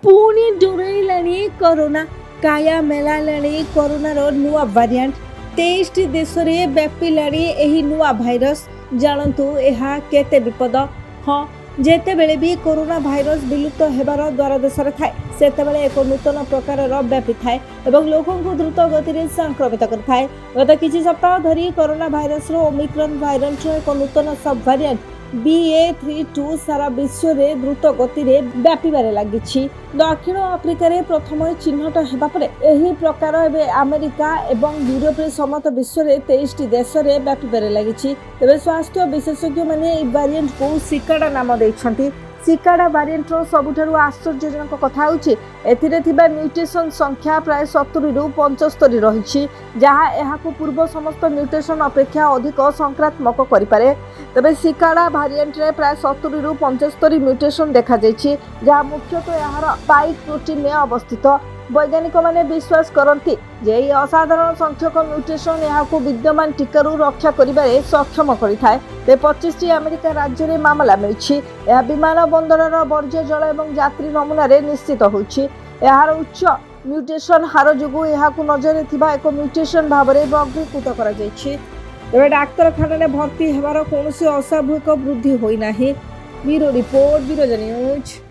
ପୁଣି ଡରେଇଲାଣି କରୋନା। କାୟା ମେଲାଇଲାଣି କରୋନାର ନୂଆ ଭାରିଆଣ୍ଟ। 23ଟି ଦେଶରେ ବ୍ୟାପିଲାଣି ଏହି ନୂଆ ଭାଇରସ୍। ଜାଣନ୍ତୁ ଏହା କେତେ ବିପଦ। ହଁ, ଯେତେବେଳେ ବି କରୋନା ଭାଇରସ୍ ବିଲୁପ୍ତ ହେବାର ଦ୍ୱାରଦେଶରେ ଥାଏ, ସେତେବେଳେ ଏକ ନୂତନ ପ୍ରକାରର ବ୍ୟାପିଥାଏ ଏବଂ ଲୋକଙ୍କୁ ଦ୍ରୁତ ଗତିରେ ସଂକ୍ରମିତ କରିଥାଏ। ଗତ କିଛି ସପ୍ତାହ ଧରି କରୋନା ଭାଇରସ୍ର ଓମିକ୍ରନ୍ ଭାଇରଲ୍ର ଏକ ନୂତନ ସବ୍ ଭାରିଆଣ୍ଟ BA.3.2 ସାରା ବିଶ୍ୱରେ ଦ୍ରୁତ ଗତିରେ ବ୍ୟାପିବାରେ ଲାଗିଛି। ଦକ୍ଷିଣ ଆଫ୍ରିକାରେ ପ୍ରଥମେ ଚିହ୍ନଟ ହେବା ପରେ ଏହି ପ୍ରକାର ଏବେ ଆମେରିକା ଏବଂ ୟୁରୋପରେ ସମଗ୍ର ବିଶ୍ୱରେ 23ଟି ଦେଶରେ ବ୍ୟାପିବାରେ ଲାଗିଛି। ତେବେ ସ୍ୱାସ୍ଥ୍ୟ ବିଶେଷଜ୍ଞମାନେ ଏହି ଭାରିଆଣ୍ଟକୁ ସିକାଡା ନାମ ଦେଇଛନ୍ତି। ସିକାଡା ଭାରିଆଣ୍ଟର ସବୁଠାରୁ ଆଶ୍ଚର୍ଯ୍ୟଜନକ କଥା ହେଉଛି ଏଥିରେ ଥିବା ମ୍ୟୁଟେସନ୍ ସଂଖ୍ୟା ପ୍ରାୟ 70ରୁ 75 ରହିଛି, ଯାହା ଏହାକୁ ପୂର୍ବ ସମସ୍ତ ମ୍ୟୁଟେସନ୍ ଅପେକ୍ଷା ଅଧିକ ସଂକ୍ରାତ୍ମକ କରିପାରେ। ତେବେ ସିକାଡା ଭାରିଆଣ୍ଟରେ ପ୍ରାୟ 70ରୁ 75 ମ୍ୟୁଟେସନ୍ ଦେଖାଯାଇଛି, ଯାହା ମୁଖ୍ୟତଃ ଏହାର ସ୍ପାଇକ୍ ପ୍ରୋଟିନ୍ରେ ଅବସ୍ଥିତ। ବୈଜ୍ଞାନିକମାନେ ବିଶ୍ୱାସ କରନ୍ତି ଯେ ଏହି ଅସାଧାରଣ ସଂଖ୍ୟକ ମ୍ୟୁଟେସନ୍ ଏହାକୁ ବିଦ୍ୟମାନ ଟିକାରୁ ରକ୍ଷା କରିବାରେ ସକ୍ଷମ କରିଥାଏ। ତେବେ 25ଟି ଆମେରିକା ରାଜ୍ୟରେ ମାମଲା ମିଳିଛି। ଏହା ବିମାନ ବନ୍ଦରର ବର୍ଜ୍ୟ ଜଳ ଏବଂ ଯାତ୍ରୀ ନମୁନାରେ ନିଶ୍ଚିତ ହୋଇଛି। ଏହାର ଉଚ୍ଚ ମ୍ୟୁଟେସନ୍ ହାର ଯୋଗୁଁ ଏହାକୁ ନଜରରେ ଥିବା ଏକ ମ୍ୟୁଟେସନ୍ ଭାବରେ ବର୍ଗୀକୃତ କରାଯାଇଛି। ତେବେ ଡାକ୍ତରଖାନାରେ ଭର୍ତ୍ତି ହେବାର କୌଣସି ଅସ୍ୱାଭାବିକ ବୃଦ୍ଧି ହୋଇନାହିଁ। Bureau report, Biraja news.